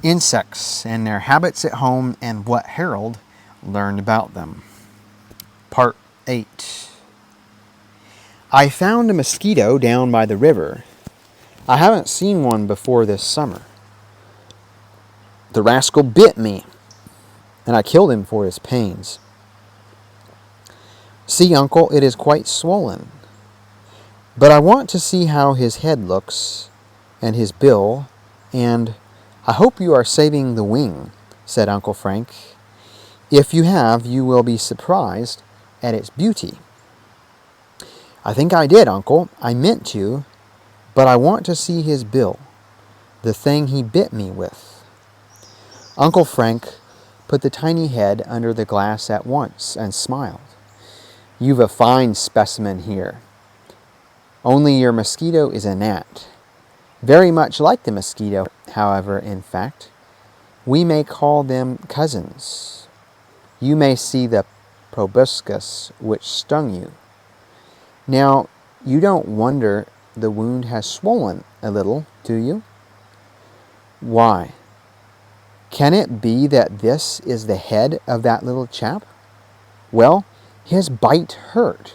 Insects and their habits at home and what Harold learned about them. Part 8. I found a mosquito down by the river. I haven't seen one before this summer. The rascal bit me, and I killed him for his pains. See, Uncle, it is quite swollen. But I want to see how his head looks, and his bill, and I hope you are saving the wing, said Uncle Frank. If you have, you will be surprised at its beauty. I think I did, Uncle. I meant to, but I want to see his bill, the thing he bit me with. Uncle Frank put the tiny head under the glass at once and smiled. You've a fine specimen here. Only your mosquito is a gnat. Very much like the mosquito, however, in fact. We may call them cousins. You may see the proboscis which stung you. Now, you don't wonder the wound has swollen a little, do you? Why? Can it be that this is the head of that little chap? Well, his bite hurt,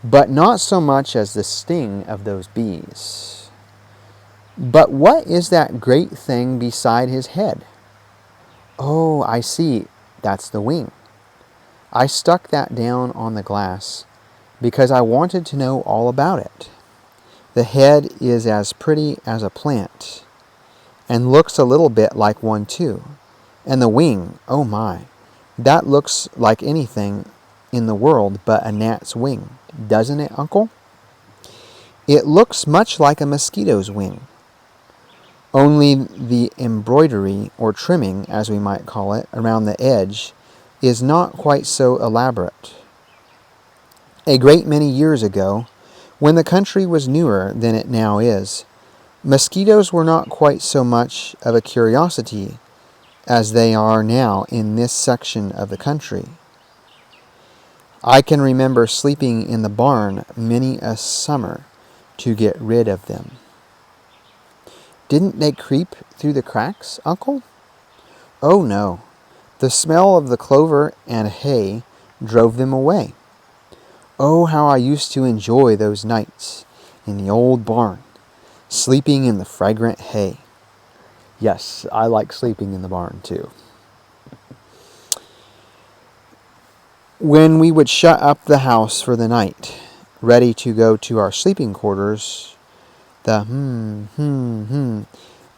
but not so much as the sting of those bees. But what is that great thing beside his head? Oh, I see. That's the wing. I stuck that down on the glass because I wanted to know all about it. The head is as pretty as a plant and looks a little bit like one too. And the wing, oh my, that looks like anything in the world but a gnat's wing, doesn't it, Uncle? It looks much like a mosquito's wing. Only the embroidery, or trimming, as we might call it, around the edge is not quite so elaborate. A great many years ago, when the country was newer than it now is, mosquitoes were not quite so much of a curiosity as they are now in this section of the country. I can remember sleeping in the barn many a summer to get rid of them. Didn't they creep through the cracks, Uncle? Oh, no. The smell of the clover and hay drove them away. Oh, how I used to enjoy those nights in the old barn, sleeping in the fragrant hay. Yes, I like sleeping in the barn too. When we would shut up the house for the night, ready to go to our sleeping quarters, the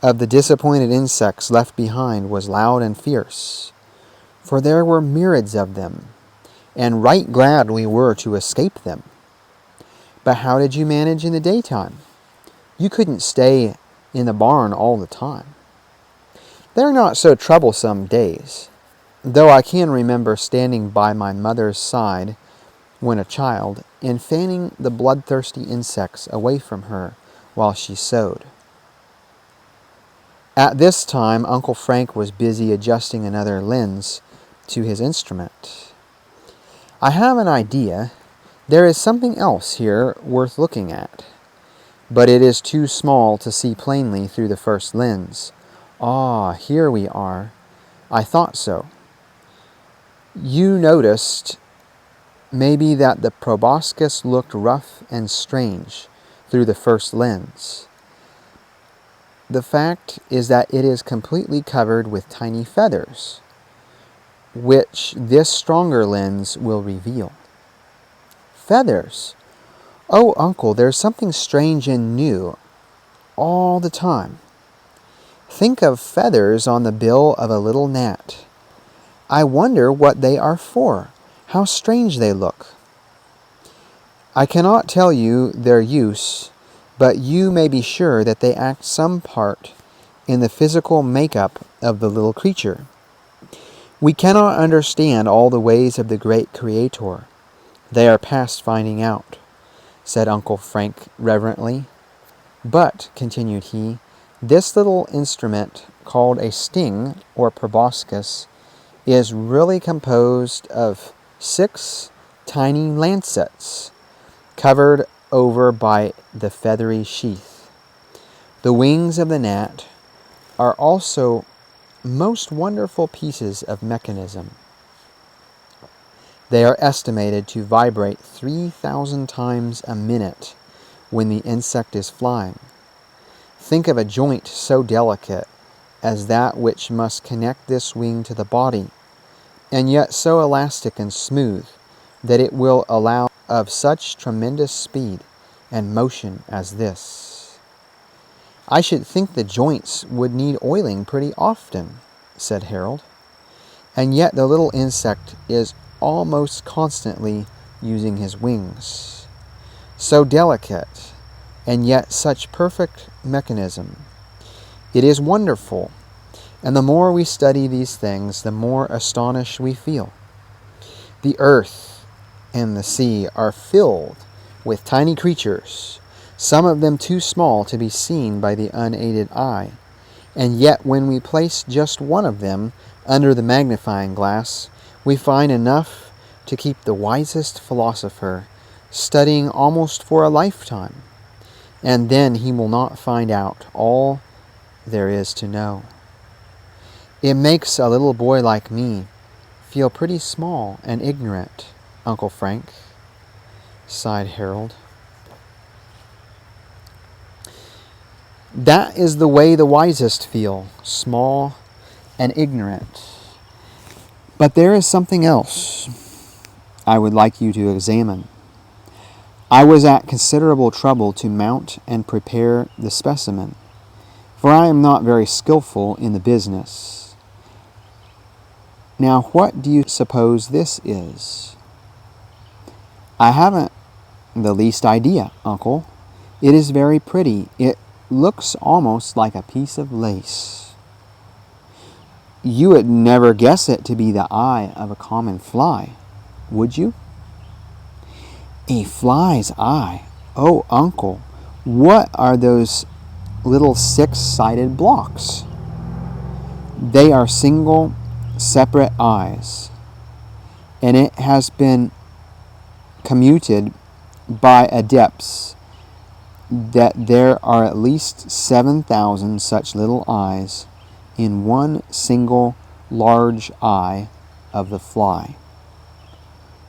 of the disappointed insects left behind was loud and fierce, for there were myriads of them, and right glad we were to escape them. But how did you manage in the daytime? You couldn't stay in the barn all the time. They're not so troublesome days, though I can remember standing by my mother's side when a child and fanning the bloodthirsty insects away from her while she sewed. At this time, Uncle Frank was busy adjusting another lens to his instrument. I have an idea. There is something else here worth looking at, but it is too small to see plainly through the first lens. Ah, here we are. I thought so. You noticed maybe that the proboscis looked rough and strange through the first lens. The fact is that it is completely covered with tiny feathers, which this stronger lens will reveal. Feathers? Oh, Uncle, there's something strange and new all the time. Think of feathers on the bill of a little gnat. I wonder what they are for. How strange they look. I cannot tell you their use, but you may be sure that they act some part in the physical makeup of the little creature. We cannot understand all the ways of the great Creator. They are past finding out, said Uncle Frank reverently. But, continued he, this little instrument called a sting or proboscis is really composed of 6 tiny lancets covered over by the feathery sheath. The wings of the gnat are also most wonderful pieces of mechanism. They are estimated to vibrate 3,000 times a minute when the insect is flying. Think of a joint so delicate as that which must connect this wing to the body, and yet so elastic and smooth that it will allow of such tremendous speed and motion as this. I should think the joints would need oiling pretty often, said Harold. And yet the little insect is almost constantly using his wings. So delicate, and yet such perfect mechanism. It is wonderful, and the more we study these things, the more astonished we feel. The earth and the sea are filled with tiny creatures, some of them too small to be seen by the unaided eye, and yet when we place just one of them under the magnifying glass, we find enough to keep the wisest philosopher studying almost for a lifetime, and then he will not find out all there is to know. It makes a little boy like me feel pretty small and ignorant, Uncle Frank, sighed Harold. That is the way the wisest feel, small and ignorant. But there is something else I would like you to examine. I was at considerable trouble to mount and prepare the specimen, for I am not very skillful in the business. Now, what do you suppose this is? I haven't the least idea, Uncle. It is very pretty. It looks almost like a piece of lace. You would never guess it to be the eye of a common fly, would you? A fly's eye? Oh, Uncle, what are those little six-sided blocks? They are single, separate eyes, and it has been commuted by adepts that there are at least 7,000 such little eyes in one single large eye of the fly.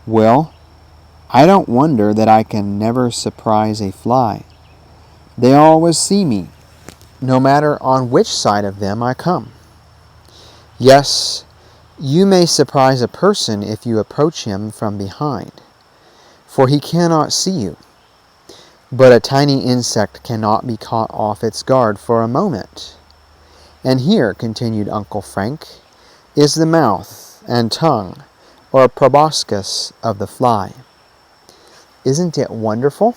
Well, I don't wonder that I can never surprise a fly. They always see me, no matter on which side of them I come. Yes, you may surprise a person if you approach him from behind, for he cannot see you. But a tiny insect cannot be caught off its guard for a moment. And here, continued Uncle Frank, is the mouth and tongue, or proboscis of the fly. Isn't it wonderful?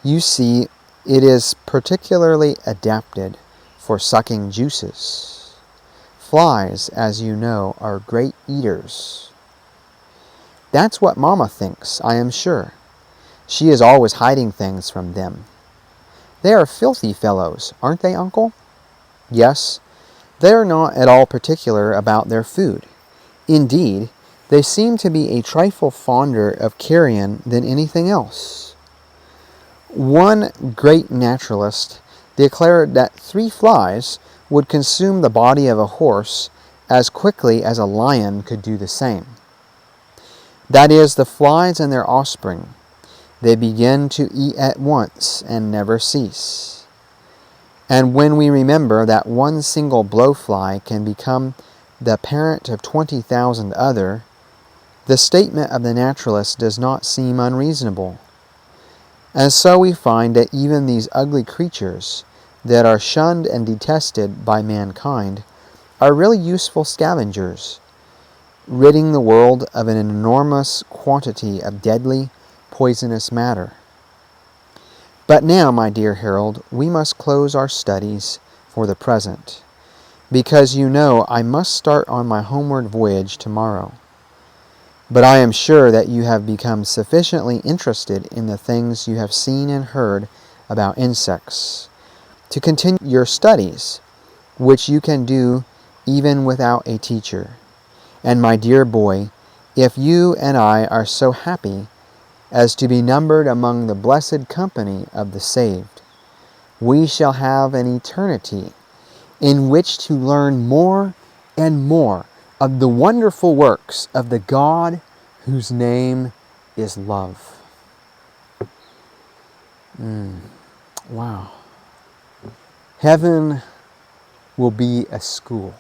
You see, it is particularly adapted for sucking juices. Flies, as you know, are great eaters. That's what Mamma thinks, I am sure. She is always hiding things from them. They are filthy fellows, aren't they, Uncle? Yes, they are not at all particular about their food. Indeed, they seem to be a trifle fonder of carrion than anything else. One great naturalist declared that 3 flies would consume the body of a horse as quickly as a lion could do the same. That is, the flies and their offspring. They begin to eat at once and never cease. And when we remember that one single blowfly can become the parent of 20,000 other, the statement of the naturalist does not seem unreasonable. And so we find that even these ugly creatures that are shunned and detested by mankind are really useful scavengers, ridding the world of an enormous quantity of deadly, poisonous matter. But now, my dear Harold, we must close our studies for the present, because you know I must start on my homeward voyage tomorrow. But I am sure that you have become sufficiently interested in the things you have seen and heard about insects to continue your studies, which you can do even without a teacher. And my dear boy, if you and I are so happy as to be numbered among the blessed company of the saved, we shall have an eternity in which to learn more and more of the wonderful works of the God whose name is love. Wow. Heaven will be a school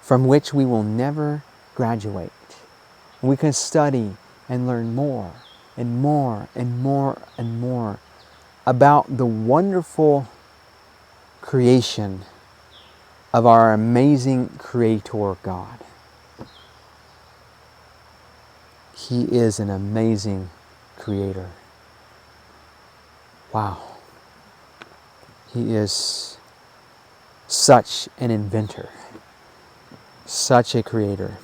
from which we will never graduate. We can study and learn more and more and more and more about the wonderful creation of our amazing Creator God. He is an amazing Creator. Wow. He is such an inventor, such a creator.